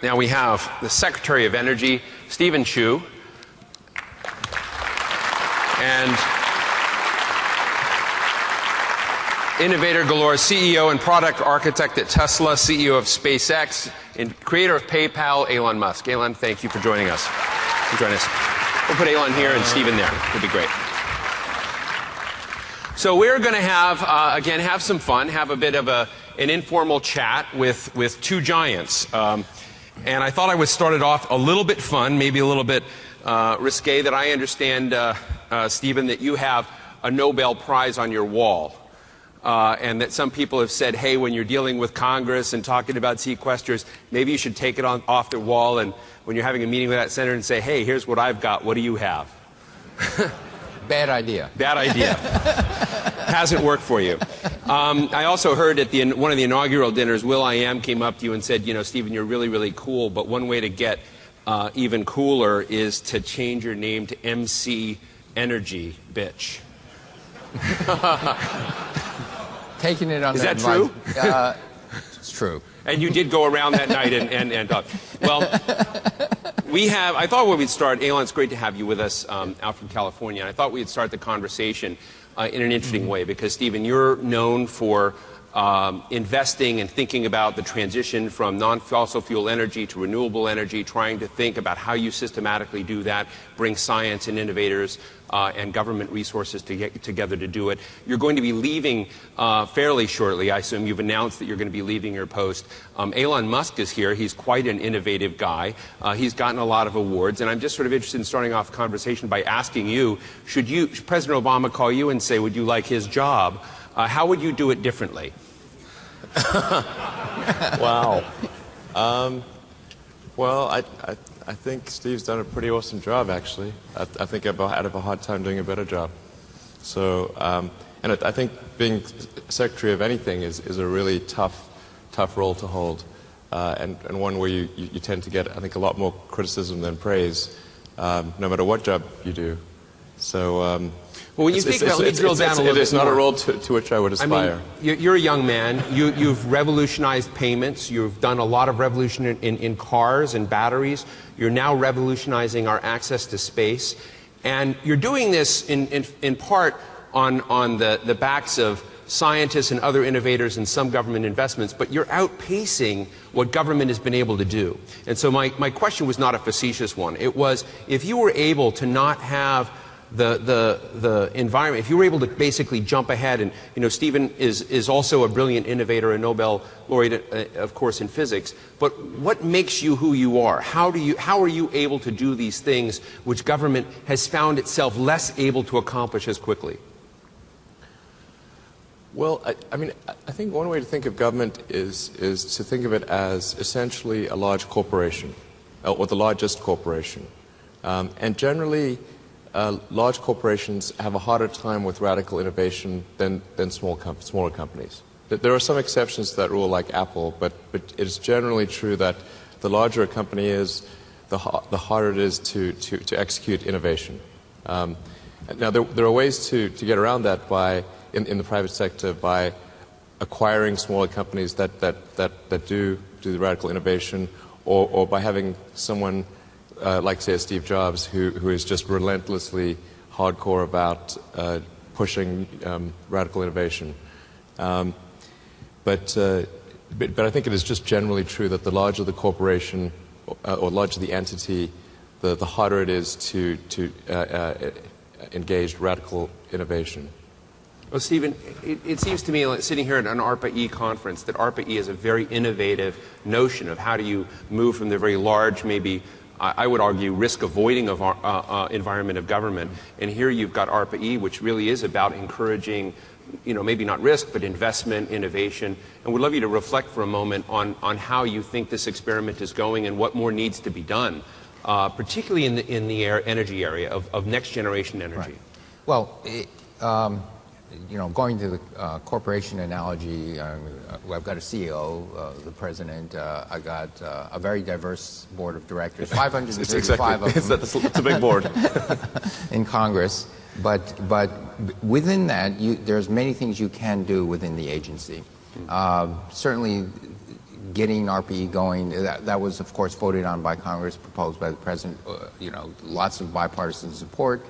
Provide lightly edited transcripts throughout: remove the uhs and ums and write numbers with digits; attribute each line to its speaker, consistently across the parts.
Speaker 1: Now we have the Secretary of Energy, Stephen Chu, and innovator galore, CEO and product architect at Tesla, CEO of SpaceX, and creator of PayPal, Elon Musk. Elon, thank you for joining us. We'll put Elon here and Stephen there. It'll be great. So we're going to have, again, have some fun, have a bit of an informal chat with two giants. And I thought I would start it off a little bit fun, maybe a little bit risque, that I understand, Stephen, that you have a Nobel Prize on your wall. And that some people have said, hey, when you're dealing with Congress and talking about sequesters, maybe you should take it off the wall, and when you're having a meeting with that senator and say, hey, here's what I've got, what do you have?
Speaker 2: Bad idea.
Speaker 1: Bad idea. Hasn't worked for you. I also heard at one of the inaugural dinners, Will.i.am came up to you and said, you know, Stephen, you're really, really cool, but one way to get even cooler is to change your name to MC Energy, bitch.
Speaker 2: Taking it on
Speaker 1: Is that true?
Speaker 2: It's true.
Speaker 1: And you did go around that night and talk. Well, I thought we'd start, Elon, it's great to have you with us out from California. And I thought we'd start the conversation in an interesting way because, Stephen, you're known for investing and thinking about the transition from non-fossil fuel energy to renewable energy, trying to think about how you systematically do that, bring science and innovators and government resources together to do it. You're going to be leaving fairly shortly. I assume you've announced that you're going to be leaving your post. Elon Musk is here. He's quite an innovative guy. He's gotten a lot of awards. And I'm just sort of interested in starting off the conversation by asking you, should President Obama call you and say, would you like his job? How would you do it differently?
Speaker 3: Wow. Well, I think Steve's done a pretty awesome job, actually. I think I'd have a hard time doing a better job. So, and I think being secretary of anything is a really tough role to hold, and one where you tend to get, I think, a lot more criticism than praise, no matter what job you do. So,
Speaker 1: well, when you think about it, drill down a little bit.
Speaker 3: It's not a role to which I would aspire.
Speaker 1: I mean, you're a young man. You've revolutionized payments. You've done a lot of revolution in cars and batteries. You're now revolutionizing our access to space. And you're doing this in part on the backs of scientists and other innovators and some government investments, but you're outpacing what government has been able to do. And so my question was not a facetious one. It was, if you were able to not have the environment, if you were able to basically jump ahead, and you know, Stephen is also a brilliant innovator, a Nobel laureate, of course, in physics, but what makes you who you are? How are you able to do these things which government has found itself less able to accomplish as quickly?
Speaker 3: Well, I mean, I think one way to think of government is to think of it as essentially a large corporation, or the largest corporation. And generally, large corporations have a harder time with radical innovation than smaller companies. There are some exceptions to that rule, like Apple, but it's generally true that the larger a company is, the harder it is to execute innovation. Now, there are ways to get around that in the private sector by acquiring smaller companies that do the radical innovation, or by having someone like, say, Steve Jobs, who is just relentlessly hardcore about pushing radical innovation. But I think it is just generally true that the larger the corporation or larger the entity, the harder it is to engage radical innovation.
Speaker 1: Well, Stephen, it seems to me, like sitting here at an ARPA-E conference, that ARPA-E is a very innovative notion of how do you move from the very large, maybe I would argue, risk-avoiding of our environment of government. And here you've got ARPA-E, which really is about encouraging, you know, maybe not risk, but investment, innovation. And we'd love you to reflect for a moment on how you think this experiment is going and what more needs to be done, particularly in the energy area of next-generation energy.
Speaker 2: Right. Well, you know, going to the corporation analogy, I've got a CEO, the president. I got a very diverse board of directors, 535 of them.
Speaker 3: It's a big board.
Speaker 2: In Congress. But within that, there's many things you can do within the agency. Certainly, getting RPE going. That was, of course, voted on by Congress, proposed by the president. Lots of bipartisan support.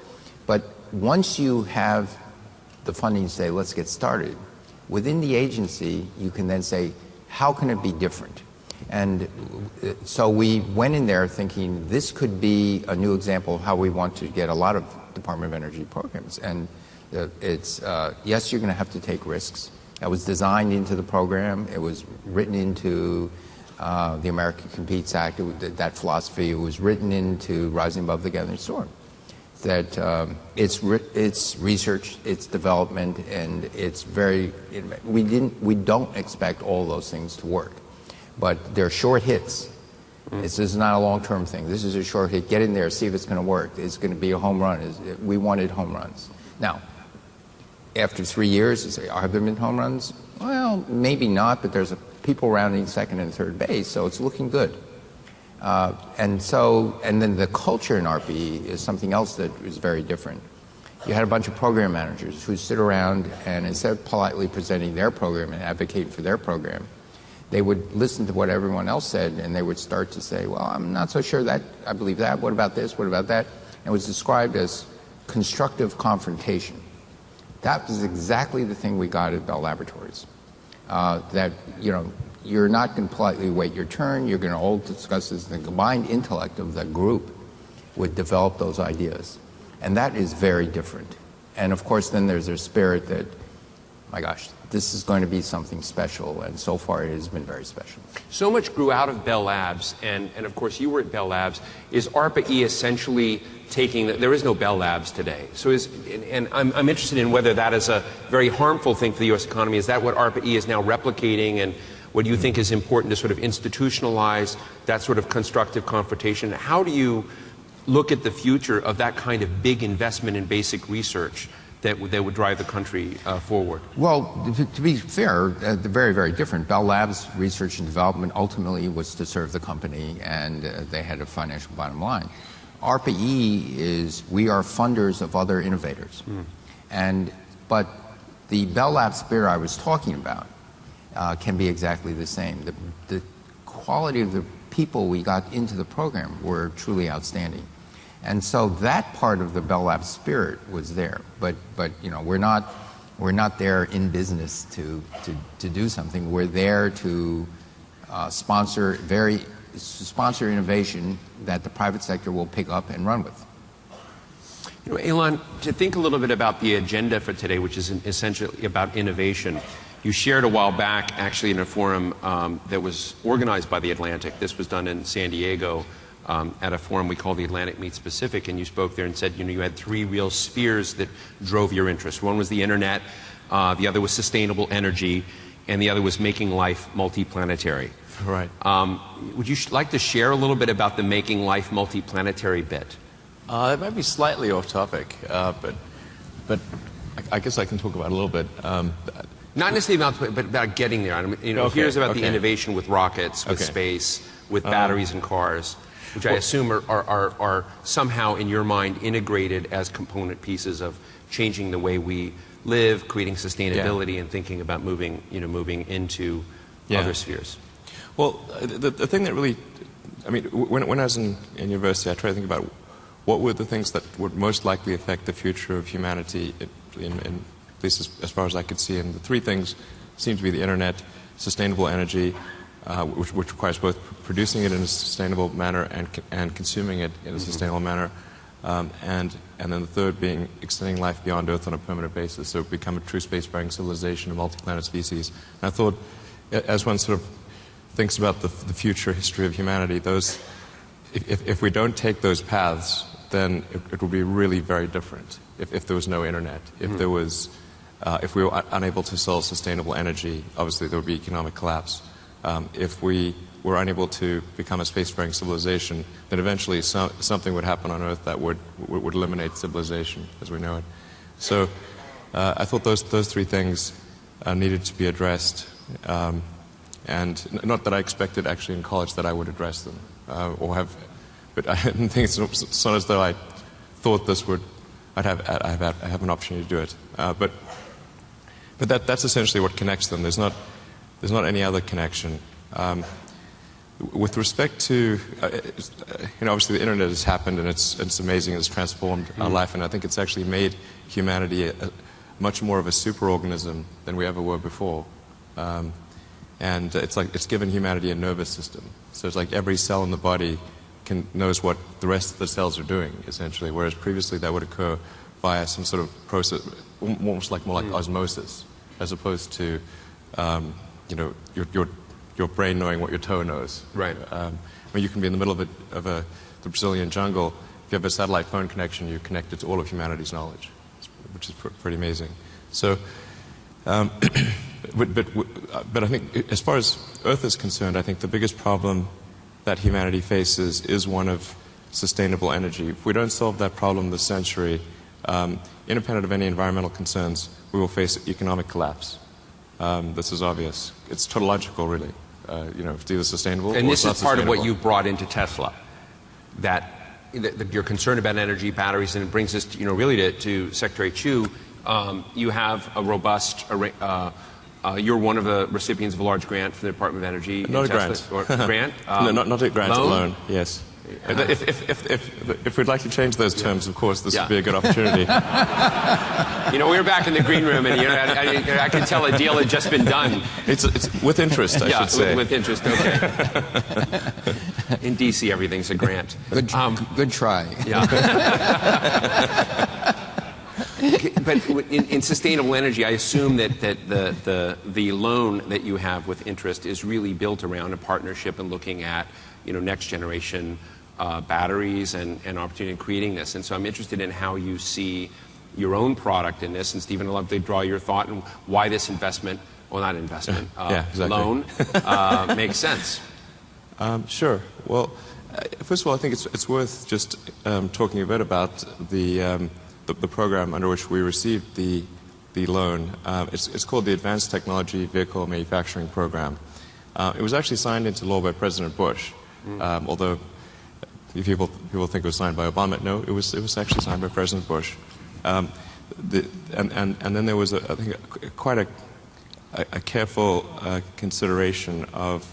Speaker 2: But once you have the funding to say, let's get started, within the agency, you can then say, how can it be different? And so we went in there thinking this could be a new example of how we want to get a lot of Department of Energy programs. And it's, yes, you're going to have to take risks. That was designed into the program. It was written into the America Competes Act. That philosophy was written into Rising Above the Gathering Storm. That it's research, it's development, and it's very. We don't expect all those things to work, but they're short hits. This is not a long-term thing. This is a short hit. Get in there, see if it's going to work. It's going to be a home run. We wanted home runs. Now, after 3 years, have there been home runs? Well, maybe not, but there's people rounding second and third base, so it's looking good. And then the culture in RPE is something else that is very different. You had a bunch of program managers who sit around and instead of politely presenting their program and advocating for their program, they would listen to what everyone else said and they would start to say, well, I'm not so sure that I believe that. What about this? What about that? And it was described as constructive confrontation. That was exactly the thing we got at Bell Laboratories. You're not going to politely wait your turn. You're going to all discuss this. The combined intellect of the group would develop those ideas. And that is very different. And of course, then there's their spirit that, my gosh, this is going to be something special. And so far, it has been very special.
Speaker 1: So much grew out of Bell Labs, and of course, you were at Bell Labs. Is ARPA-E essentially taking there is no Bell Labs today. So I'm interested in whether that is a very harmful thing for the U.S. economy. Is that what ARPA-E is now replicating? And what do you think is important to sort of institutionalize that sort of constructive confrontation? How do you look at the future of that kind of big investment in basic research that would drive the country forward?
Speaker 2: Well, to be fair, they're very, very different. Bell Labs research and development ultimately was to serve the company, and they had a financial bottom line. ARPA-E is we are funders of other innovators. But the Bell Labs spirit I was talking about can be exactly the same. The quality of the people we got into the program were truly outstanding. And so that part of the Bell Labs spirit was there. But we're not there in business to do something. We're there to sponsor innovation that the private sector will pick up and run with.
Speaker 1: Elon, to think a little bit about the agenda for today, which is essentially about innovation. You shared a while back, actually, in a forum that was organized by The Atlantic. This was done in San Diego at a forum we call the Atlantic Meets Pacific, and you spoke there and said, you had three real spheres that drove your interest. One was the internet, the other was sustainable energy, and the other was making life multiplanetary.
Speaker 3: Right.
Speaker 1: Would you like to share a little bit about the making life multiplanetary bit?
Speaker 3: It might be slightly off topic, but I guess I can talk about it a little bit.
Speaker 1: Not necessarily about, but about getting there. Here's about the innovation with rockets, with space, with batteries and cars, which I assume are somehow, in your mind, integrated as component pieces of changing the way we live, creating sustainability, and thinking about moving into other spheres.
Speaker 3: Well, the thing that really, when I was in university, I tried to think about what were the things that would most likely affect the future of humanity, at least as far as I could see. And the three things seem to be the internet, sustainable energy, which requires both producing it in a sustainable manner and consuming it in a sustainable manner, and then the third being extending life beyond Earth on a permanent basis, so become a true spacefaring civilization, a multi-planet species. And I thought, as one sort of thinks about the future history of humanity, if we don't take those paths, then it will be really very different. If there was no internet, if we were unable to sell sustainable energy, obviously there would be economic collapse. If we were unable to become a spacefaring civilization, then eventually something would happen on Earth that would eliminate civilization as we know it. So I thought those three things needed to be addressed. And not that I expected actually in college that I would address them, but I didn't think it's not as though I thought I'd have an opportunity to do it. But that's essentially what connects them. There's not any other connection. With respect to, obviously the internet has happened and it's amazing, it's transformed our life, and I think it's actually made humanity much more of a superorganism than we ever were before. And it's given humanity a nervous system. So it's like every cell in the body knows what the rest of the cells are doing, essentially, whereas previously that would occur via some sort of process, more like osmosis, as opposed to, your brain knowing what your toe knows.
Speaker 1: Right.
Speaker 3: You can be in the middle of the Brazilian jungle. If you have a satellite phone connection, you're connected to all of humanity's knowledge, which is pretty amazing. So, but I think as far as Earth is concerned, I think the biggest problem that humanity faces is one of sustainable energy. If we don't solve that problem this century, independent of any environmental concerns, we will face economic collapse. This is obvious. It's tautological, really. It's either sustainable
Speaker 1: and
Speaker 3: or
Speaker 1: this
Speaker 3: it's
Speaker 1: is
Speaker 3: not
Speaker 1: part of what
Speaker 3: sustainable.
Speaker 1: you brought into Tesla, that you're concerned about energy, batteries, and it brings us, really to Secretary Chu. You have a robust. You're one of the recipients of a large grant from the Department of Energy.
Speaker 3: Not a
Speaker 1: Tesla,
Speaker 3: grant.
Speaker 1: Or grant?
Speaker 3: No, not a grant,
Speaker 1: loan?
Speaker 3: a loan. Yes. If we'd like to change those terms, of course, this would be a good opportunity.
Speaker 1: We were back in the green room, and I could tell a deal had just been done.
Speaker 3: It's with interest, I should say.
Speaker 1: With interest. Okay. In D.C., everything's a grant.
Speaker 2: Good try.
Speaker 1: Yeah. But in sustainable energy, I assume that the loan that you have with interest is really built around a partnership and looking at next generation batteries and opportunity in creating this. And so I'm interested in how you see your own product in this. And Stephen, I'd love to draw your thought on why this investment, well, not investment,
Speaker 3: exactly.
Speaker 1: loan makes sense.
Speaker 3: Sure. Well, first of all, I think it's worth just talking a bit about the program under which we received the loan. It's called the Advanced Technology Vehicle Manufacturing Program. It was actually signed into law by President Bush, although people think it was signed by Obama. No, it was actually signed by President Bush. And then there was I think quite a careful consideration of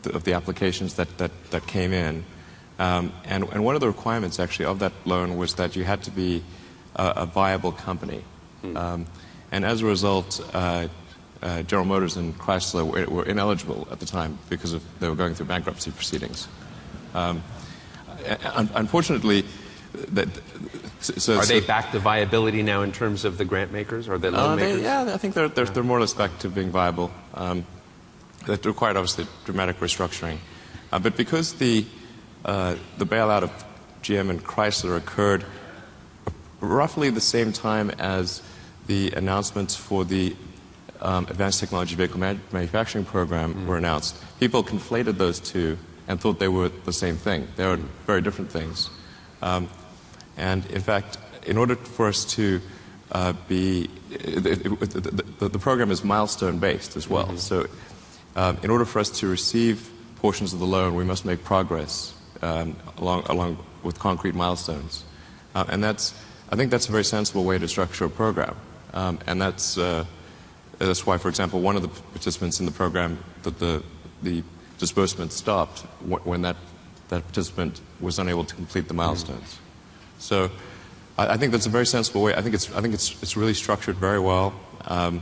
Speaker 3: the applications that came in. And one of the requirements, actually, of that loan was that you had to be a viable company. And as a result, General Motors and Chrysler were ineligible at the time because they were going through bankruptcy proceedings. Unfortunately,
Speaker 1: are they back to viability now in terms of the grant makers or the loan makers?
Speaker 3: Yeah, I think they're more or less back to being viable. That required, obviously, dramatic restructuring. But because the bailout of GM and Chrysler occurred roughly the same time as the announcements for the Advanced Technology Vehicle Manufacturing Program were announced, people conflated those two and thought they were the same thing. They were very different things. And in fact, in order for us to the program is milestone based as well. So in order for us to receive portions of the loan, we must make progress along with concrete milestones. And I think that's a very sensible way to structure a program. And that's why, for example, one of the participants in the program, the disbursement stopped when that participant was unable to complete the milestones. So I think that's a very sensible way. I think it's really structured very well.
Speaker 1: Are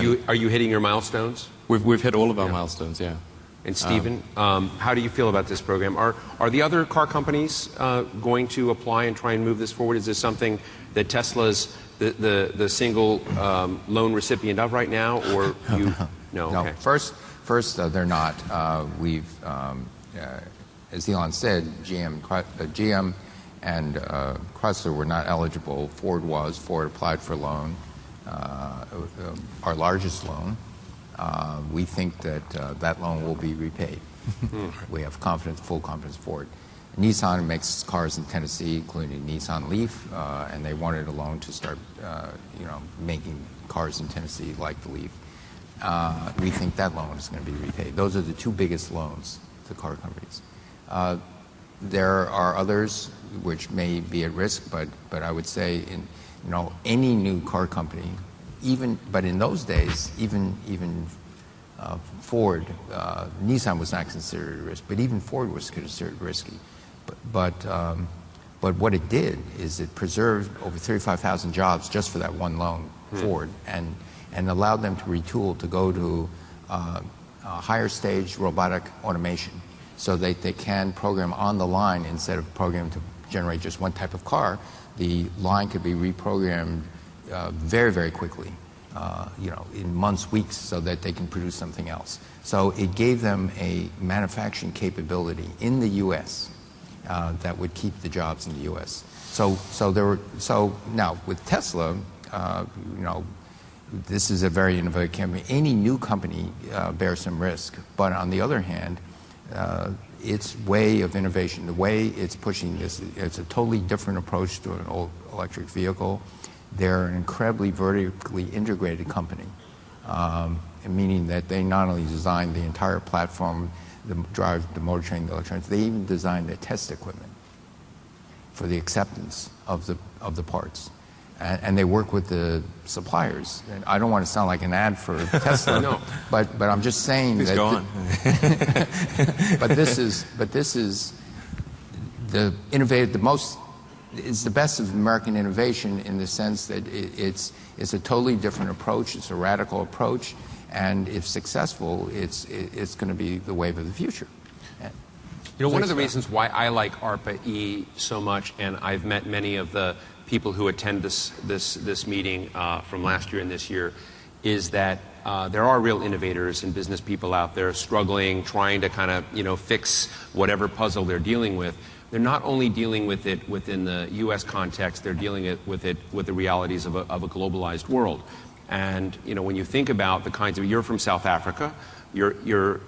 Speaker 1: you hitting your milestones?
Speaker 3: We've hit all of our milestones, yeah.
Speaker 1: And Stephen, how do you feel about this program? Are the other car companies going to apply and try and move this forward? Is this something that Tesla's the single loan recipient of right now, or you? No. Okay.
Speaker 2: First, they're not. As Elon said, GM and Chrysler were not eligible. Ford was. Ford applied for a loan, our largest loan. We think that that loan will be repaid. We have full confidence Ford. Nissan makes cars in Tennessee, including Nissan Leaf, and they wanted a loan to start, making cars in Tennessee like the Leaf. We think that loan is going to be repaid. Those are the two biggest loans to car companies. There are others which may be at risk, but I would say any new car company, but in those days, even Ford, Nissan was not considered a risk, but even Ford was considered risky. But what it did is it preserved over 35,000 jobs just for that one loan, Ford, and allowed them to retool to go to higher stage robotic automation, so that they can program on the line instead of programming to generate just one type of car. The line could be reprogrammed very, very quickly, in months, weeks, so that they can produce something else. So it gave them a manufacturing capability in the U.S. That would keep the jobs in the U.S. So now with Tesla, this is a very innovative company. Any new company bears some risk, but on the other hand, its way of innovation, the way it's pushing this, it's a totally different approach to an old electric vehicle. They're an incredibly vertically integrated company, meaning that they not only design the entire platform, the drive, the motor train, the electronics, they even design the test equipment for the acceptance of the parts. And they work with the suppliers. And I don't want to sound like an ad for Tesla,
Speaker 1: No.
Speaker 2: but I'm just saying
Speaker 3: Please
Speaker 2: that.
Speaker 3: go on.
Speaker 2: But this is the innovative, it's the best of American innovation in the sense that it's a totally different approach. It's a radical approach, and if successful, it's going to be the wave of the future.
Speaker 1: One of the reasons why I like ARPA-E so much, and I've met many of the people who attend this meeting from last year and this year, is that there are real innovators and business people out there struggling, trying to kind of fix whatever puzzle they're dealing with. They're not only dealing with it within the U.S. context, they're dealing with the realities of a globalized world. And when you think about the kinds of, you're from South Africa, you're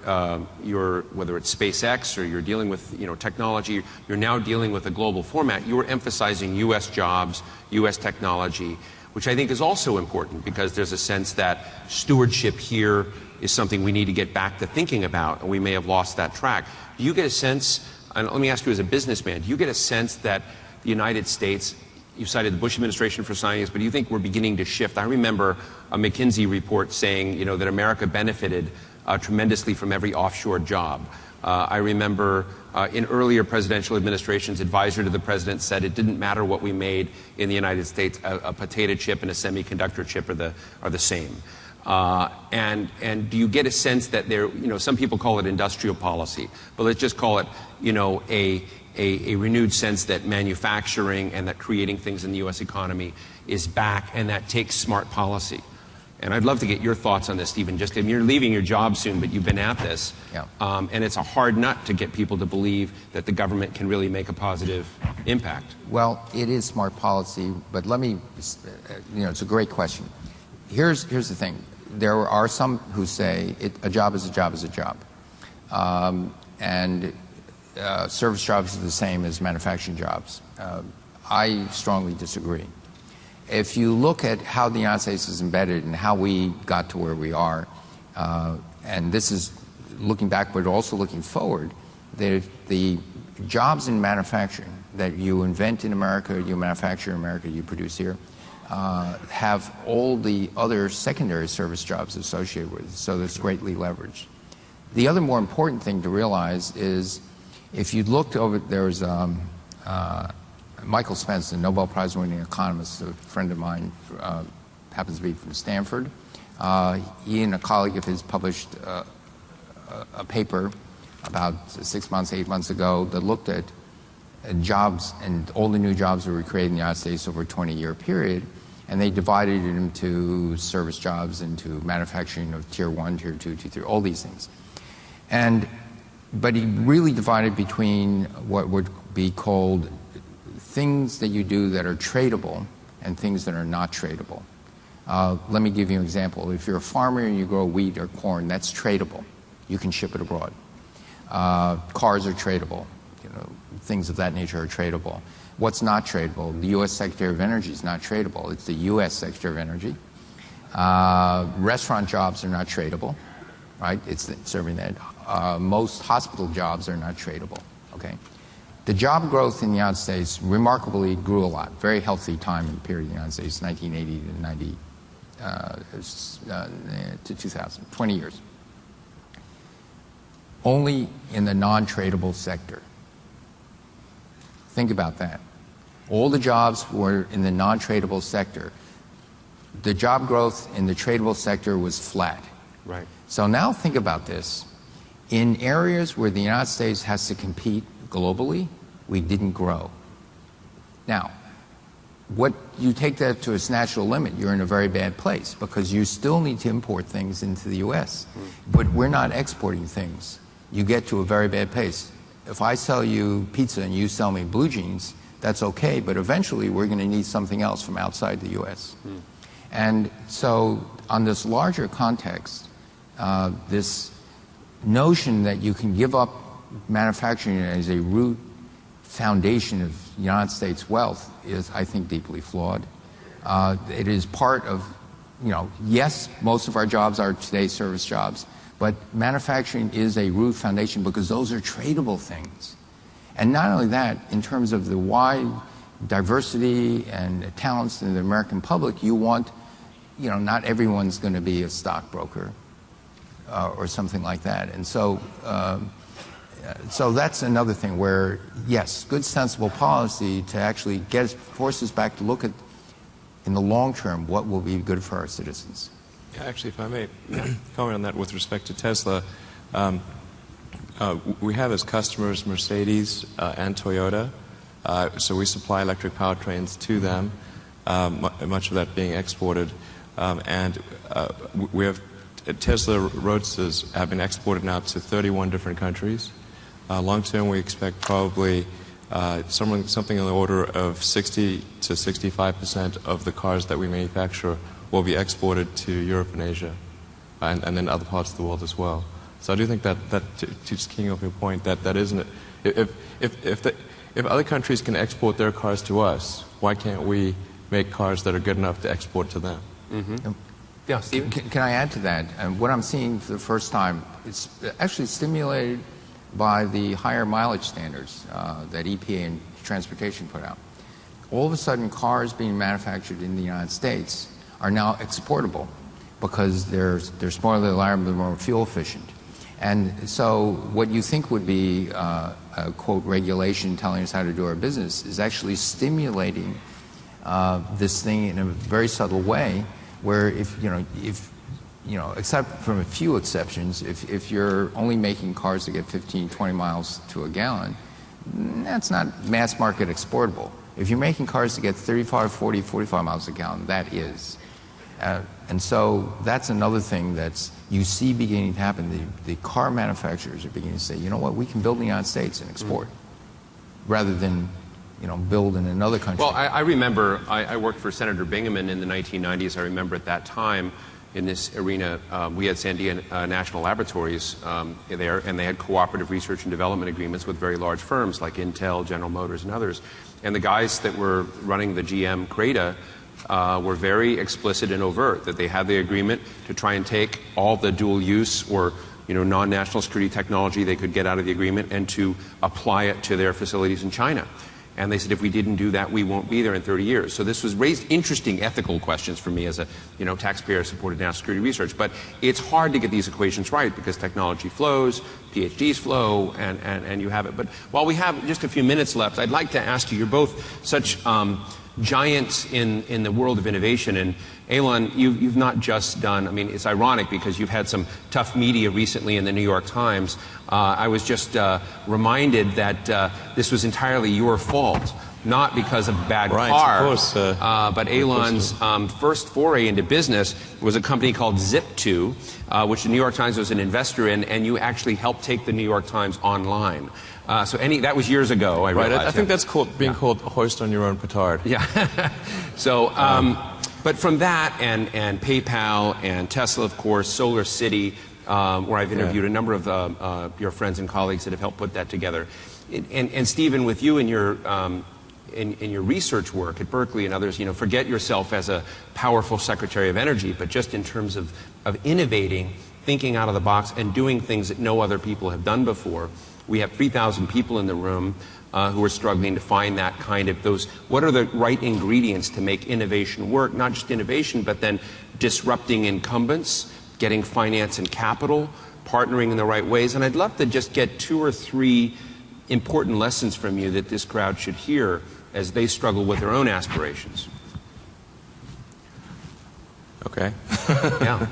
Speaker 1: whether it's SpaceX or you're dealing with technology, you're now dealing with a global format. You're emphasizing U.S. jobs, U.S. technology, which I think is also important because there's a sense that stewardship here is something we need to get back to thinking about, and we may have lost that track. Do you get a sense, and let me ask you as a businessman, do you get a sense that the United States, you cited the Bush administration for signing this, but do you think we're beginning to shift? I remember a McKinsey report saying that America benefited tremendously from every offshore job. I remember in earlier presidential administrations, advisor to the president said it didn't matter what we made in the United States, a potato chip and a semiconductor chip are the same. And do you get a sense that there, some people call it industrial policy, but let's just call it, a renewed sense that manufacturing and that creating things in the U.S. economy is back, and that takes smart policy. And I'd love to get your thoughts on this, Stephen. You're leaving your job soon, but you've been at this.
Speaker 2: Yeah.
Speaker 1: And it's a hard nut to get people to believe that the government can really make a positive impact.
Speaker 2: Well, it is smart policy, but let me, it's a great question. Here's the thing. There are some who say a job is a job is a job. And service jobs are the same as manufacturing jobs. I strongly disagree. If you look at how the United States is embedded and how we got to where we are, and this is looking back but also looking forward, the jobs in manufacturing that you invent in America, you manufacture in America, you produce here, have all the other secondary service jobs associated with it, so that's greatly leveraged. The other more important thing to realize is if you looked over, there was Michael Spence, a Nobel Prize-winning economist, a friend of mine, happens to be from Stanford. He and a colleague of his published a paper about 6 months, 8 months ago that looked at jobs and all the new jobs that were created in the United States over a 20-year period, and they divided it into service jobs, into manufacturing of tier 1, tier 2, tier 3, all these things. But he really divided between what would be called things that you do that are tradable and things that are not tradable. Let me give you an example. If you're a farmer and you grow wheat or corn, that's tradable. You can ship it abroad. Cars are tradable. Things of that nature are tradable. What's not tradable? The U.S. Secretary of Energy is not tradable. It's the U.S. Secretary of Energy. Restaurant jobs are not tradable, right? It's serving that. Most hospital jobs are not tradable, okay? The job growth in the United States remarkably grew a lot. Very healthy time and period in the United States, 1980 to 2000, 20 years. only in the non-tradable sector. Think about that. All the jobs were in the non-tradable sector. The job growth in the tradable sector was flat.
Speaker 1: Right.
Speaker 2: So now think about this. In areas where the United States has to compete globally, we didn't grow. Now, what you take that to its natural limit, you're in a very bad place because you still need to import things into the U.S. But we're not exporting things. You get to a very bad place. If I sell you pizza and you sell me blue jeans, that's okay, but eventually we're going to need something else from outside the U.S. And so on this larger context, this notion that you can give up manufacturing as a root foundation of the United States wealth is, I think, deeply flawed. It is part of, yes, most of our jobs are today service jobs, but manufacturing is a root foundation because those are tradable things. And not only that, in terms of the wide diversity and talents in the American public, you want, not everyone's going to be a stockbroker or something like that. And so, so that's another thing where, yes, good sensible policy to actually force us back to look at, in the long term, what will be good for our citizens.
Speaker 3: Yeah, actually, if I may comment on that with respect to Tesla, we have as customers Mercedes and Toyota, so we supply electric powertrains to them, much of that being exported, and we have Tesla Roadsters have been exported now to 31 different countries. Long term, we expect probably something in the order of 60 to 65% of the cars that we manufacture will be exported to Europe and Asia, and then other parts of the world as well. So I do think that to just keying off your point, that isn't it. If other countries can export their cars to us, why can't we make cars that are good enough to export to them?
Speaker 1: Mm-hmm. Yeah, Stephen?
Speaker 2: Can I add to that? What I'm seeing for the first time, it's actually stimulated by the higher mileage standards that EPA and transportation put out. All of a sudden, cars being manufactured in the United States are now exportable because they're smaller, reliable, more fuel efficient. And so what you think would be a, quote, regulation telling us how to do our business is actually stimulating this thing in a very subtle way where except from a few exceptions, if you're only making cars that get 15, 20 miles to a gallon, that's not mass market exportable. If you're making cars that get 35, 40, 45 miles a gallon, that is. And so that's another thing that's you see beginning to happen. The car manufacturers are beginning to say, you know what, we can build in the United States and export rather than build in another country.
Speaker 1: Well, I remember I worked for Senator Bingaman in the 1990s. I remember at that time in this arena, we had Sandia National Laboratories there, and they had cooperative research and development agreements with very large firms like Intel, General Motors, and others. And the guys that were running the GM Creta were very explicit and overt that they had the agreement to try and take all the dual use or non-national security technology they could get out of the agreement and to apply it to their facilities in China. And they said, if we didn't do that, we won't be there in 30 years. So this was raised interesting ethical questions for me as a taxpayer-supported national security research. But it's hard to get these equations right because technology flows, PhDs flow, and you have it. But while we have just a few minutes left, I'd like to ask you, you're both such giants in the world of innovation. And Elon, you've not just done, it's ironic because you've had some tough media recently in the New York Times. I was just reminded that this was entirely your fault, not because of a bad car.
Speaker 3: Of course,
Speaker 1: but Elon's first foray into business was a company called Zip2, which the New York Times was an investor in, and you actually helped take the New York Times online. That was years ago, I realized.
Speaker 3: I think that's called hoist on your own petard.
Speaker 1: Yeah. So, but from that and PayPal and Tesla, of course, Solar City, where I've interviewed a number of your friends and colleagues that have helped put that together. And Stephen, with you and your in your research work at Berkeley and others, forget yourself as a powerful Secretary of Energy, but just in terms of innovating, thinking out of the box, and doing things that no other people have done before. We have 3,000 people in the room who are struggling to find that kind of what are the right ingredients to make innovation work, not just innovation, but then disrupting incumbents, getting finance and capital, partnering in the right ways. And I'd love to just get 2 or 3 important lessons from you that this crowd should hear as they struggle with their own aspirations.
Speaker 3: Okay.
Speaker 1: Yeah.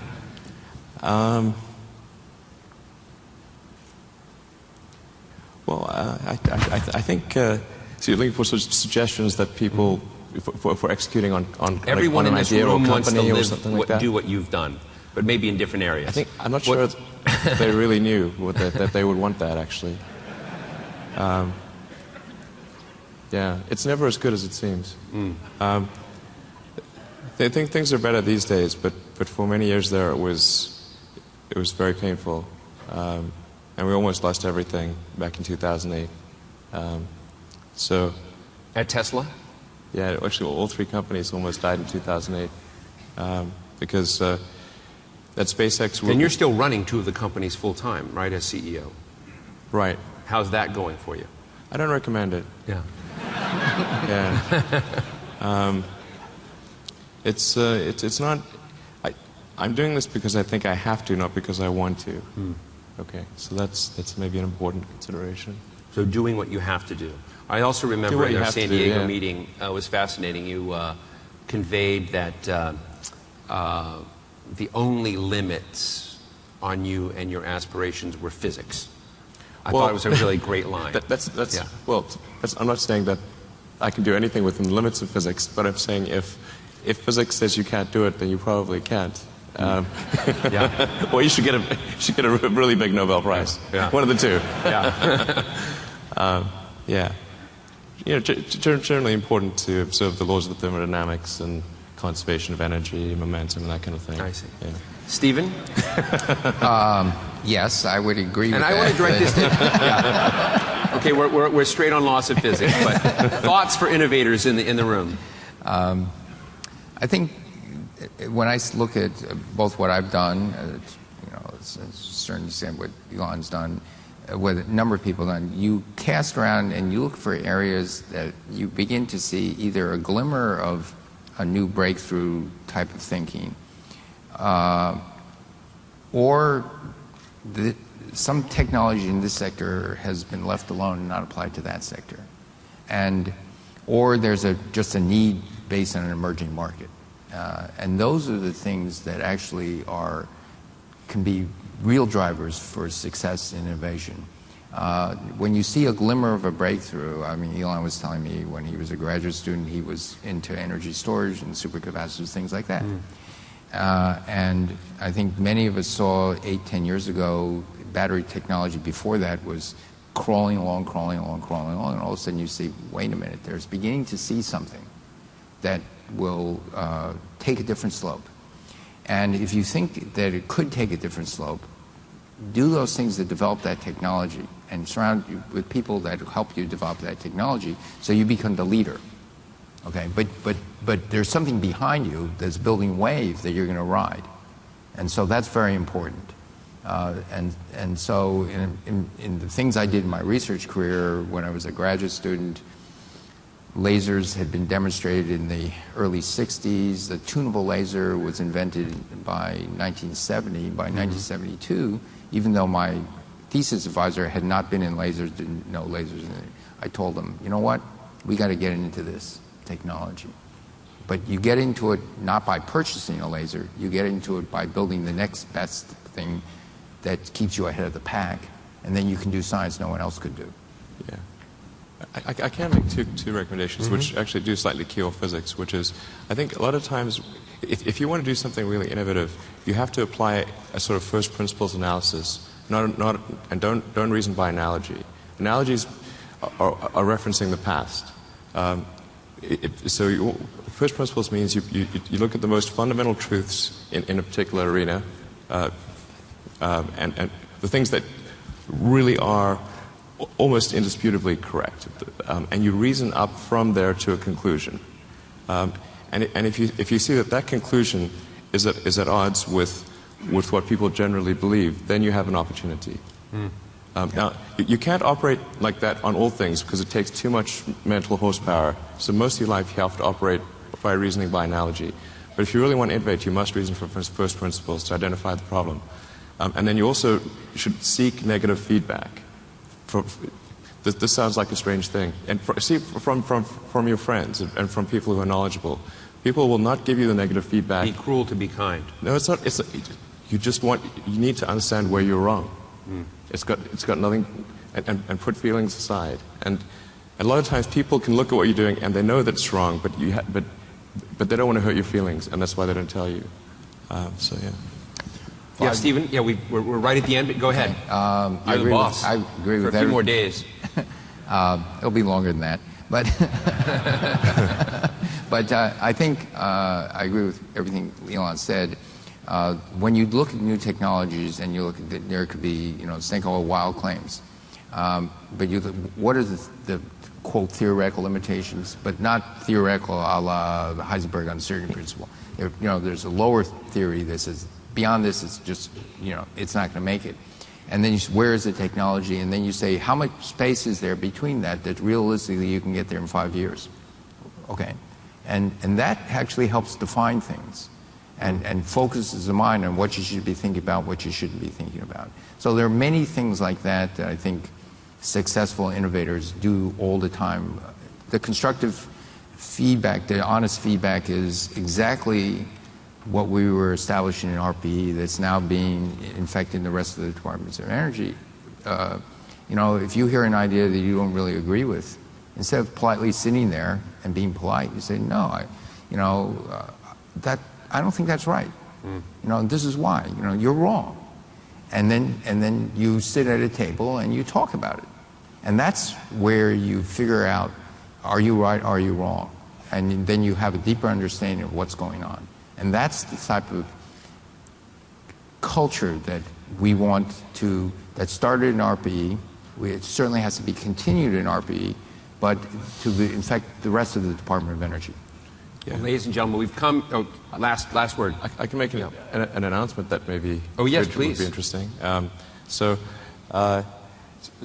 Speaker 3: Well, I think so you're looking for suggestions that people for executing on
Speaker 1: Everyone
Speaker 3: on
Speaker 1: in
Speaker 3: an
Speaker 1: this
Speaker 3: idea or
Speaker 1: room wants to
Speaker 3: company or
Speaker 1: live,
Speaker 3: something like that.
Speaker 1: do what you've done, but maybe in different areas.
Speaker 3: I'm not sure they really knew that they would want that, actually. Yeah, it's never as good as it seems. They think things are better these days, but for many years there it was very painful, and we almost lost everything back in 2008. So,
Speaker 1: at Tesla?
Speaker 3: yeah, actually all 3 companies almost died in 2008 because at SpaceX.
Speaker 1: And you're still running 2 of the companies full time, right, as CEO?
Speaker 3: Right.
Speaker 1: How's that going for you?
Speaker 3: I don't recommend it.
Speaker 1: Yeah.
Speaker 3: Yeah. It's not. I'm doing this because I think I have to, not because I want to. Okay, so that's maybe an important consideration.
Speaker 1: So doing what you have to do. I also remember
Speaker 3: what
Speaker 1: in
Speaker 3: you
Speaker 1: our
Speaker 3: have
Speaker 1: San
Speaker 3: to do,
Speaker 1: Diego
Speaker 3: yeah.
Speaker 1: meeting, it was fascinating. You conveyed that the only limits on you and your aspirations were physics. I thought it was a really great line.
Speaker 3: Yeah. Well, I'm not saying that I can do anything within the limits of physics, but I'm saying if physics says you can't do it, then you probably can't.
Speaker 1: Yeah.
Speaker 3: Or you should get a really big Nobel Prize.
Speaker 1: Yeah.
Speaker 3: One of the 2.
Speaker 1: Yeah.
Speaker 3: Yeah. You know, generally important to observe the laws of thermodynamics and conservation of energy, momentum, and that kind of thing.
Speaker 1: I see.
Speaker 3: Yeah.
Speaker 1: Stephen?
Speaker 2: Yes, I would agree with
Speaker 1: And
Speaker 2: that.
Speaker 1: I want to direct this to... Yeah. Okay, we're straight on laws of physics, but thoughts for innovators in the room?
Speaker 2: I think when I look at both what I've done, to a certain extent what Elon's done, what a number of people have done, you cast around and you look for areas that you begin to see either a glimmer of a new breakthrough type of thinking, or some technology in this sector has been left alone and not applied to that sector, or there's just a need based on an emerging market, and those are the things that actually can be real drivers for success in innovation. When you see a glimmer of a breakthrough, I mean, Elon was telling me when he was a graduate student, he was into energy storage and supercapacitors, things like that. And I think many of us saw 8-10 years ago, battery technology before that was crawling along, and all of a sudden you see, wait a minute, there's beginning to see something that will take a different slope. And if you think that it could take a different slope, do those things that develop that technology and surround you with people that help you develop that technology so you become the leader. Okay, but there's something behind you that's building wave that you're going to ride. And so that's very important. And so in the things I did in my research career when I was a graduate student, lasers had been demonstrated in the early 60s. The tunable laser was invented by 1970. By 1972, even though my thesis advisor had not been in lasers, didn't know lasers, I told them, you know what, we got to get into this technology. But you get into it not by purchasing a laser, you get into it by building the next best thing that keeps you ahead of the pack, and then you can do science no one else could do.
Speaker 3: Yeah. I can make two recommendations, which actually do slightly key off physics, which is, I think a lot of times, if you want to do something really innovative, you have to apply a sort of first principles analysis, and don't reason by analogy. Analogies are referencing the past. So first principles means you look at the most fundamental truths in a particular arena, and the things that really are almost indisputably correct, and you reason up from there to a conclusion. And if you see that conclusion is at odds with what people generally believe, then you have an opportunity. Now, you can't operate like that on all things because it takes too much mental horsepower. So most of your life you have to operate by reasoning by analogy. But if you really want to innovate, you must reason from first principles to identify the problem. And then you also should seek negative feedback. This sounds like a strange thing. And from your friends and from people who are knowledgeable. People will not give you the negative feedback.
Speaker 1: Be cruel to be kind.
Speaker 3: No, it's not. You need to understand where you're wrong. It's got nothing, and put feelings aside. And a lot of times people can look at what you're doing and they know that it's wrong, but they don't want to hurt your feelings, and that's why they don't tell you. So yeah.
Speaker 1: Yeah, Stephen. Yeah, we're right at the end. But go ahead. You're the boss.
Speaker 2: I agree with
Speaker 1: for a few more days.
Speaker 2: It'll be longer than that, but but I think I agree with everything Elon said. When you look at new technologies and you look at there could be this thing called wild claims, but what are the quote theoretical limitations, but not theoretical a la the Heisenberg uncertainty principle. There's a lower theory that says beyond this it's just it's not going to make it. And then where is the technology? And then you say, how much space is there between that realistically you can get there in 5 years? Okay. And that actually helps define things and focuses the mind on what you should be thinking about, what you shouldn't be thinking about. So there are many things like that I think successful innovators do all the time. The constructive feedback, the honest feedback is exactly what we were establishing in RPE that's now being infected in the rest of the departments of energy. If you hear an idea that you don't really agree with, instead of politely sitting there and being polite, you say, no, I don't think that's right. This is why. You're wrong. And then you sit at a table and you talk about it. And that's where you figure out, are you right, are you wrong? And then you have a deeper understanding of what's going on. And that's the type of culture that we want that started in RPE. It certainly has to be continued in RPE, but to infect the rest of the Department of Energy.
Speaker 1: Yeah. Well, ladies and gentlemen, we've come. Last word.
Speaker 3: I can make an announcement that maybe
Speaker 1: would be
Speaker 3: interesting.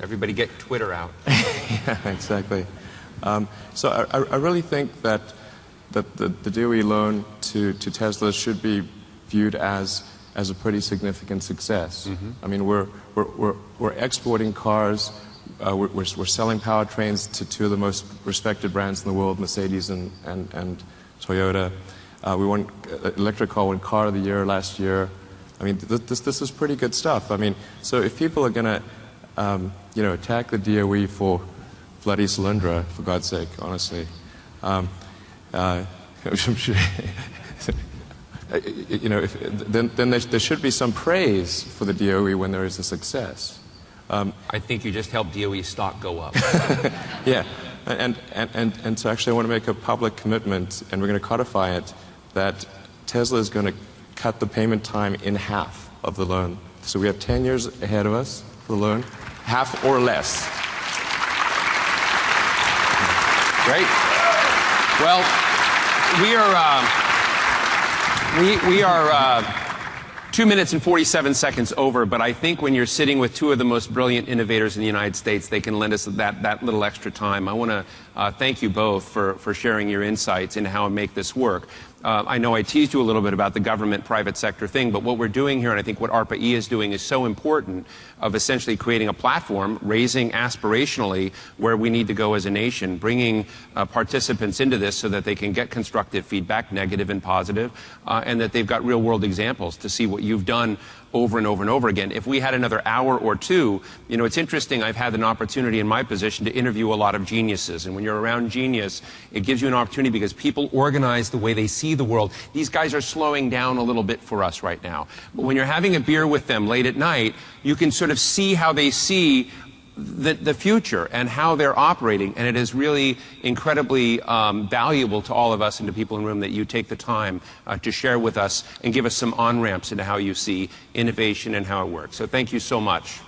Speaker 1: Everybody get Twitter out.
Speaker 3: Yeah, exactly. So I really think that the DOE loan to Tesla should be viewed as a pretty significant success. I mean, we're exporting cars. We're selling powertrains to two of the most respected brands in the world, Mercedes and Toyota. We won electric car of the year last year. I mean, this is pretty good stuff. I mean, so if people are going to attack the DOE for bloody Solyndra, for God's sake, honestly. Then there should be some praise for the DOE when there is a success.
Speaker 1: I think you just helped DOE stock go up.
Speaker 3: Yeah, and so actually I want to make a public commitment, and we're going to codify it, that Tesla is going to cut the payment time in half of the loan. So we have 10 years ahead of us for the loan, half or less.
Speaker 1: Great. Well, we are 2 minutes and 47 seconds over, but I think when you're sitting with two of the most brilliant innovators in the United States, they can lend us that little extra time. I want to thank you both for sharing your insights into how to make this work. I know I teased you a little bit about the government-private sector thing, but what we're doing here, and I think what ARPA-E is doing, is so important of essentially creating a platform, raising aspirationally where we need to go as a nation, bringing participants into this so that they can get constructive feedback, negative and positive, and that they've got real-world examples to see what you've done over and over and over again. If we had another hour or two, it's interesting, I've had an opportunity in my position to interview a lot of geniuses, and when you're around genius, it gives you an opportunity because people organize the way they see the world. These guys are slowing down a little bit for us right now. But when you're having a beer with them late at night, you can sort of see how they see the future and how they're operating, and it is really incredibly valuable to all of us and to people in the room that you take the time to share with us and give us some on-ramps into how you see innovation and how it works. So thank you so much.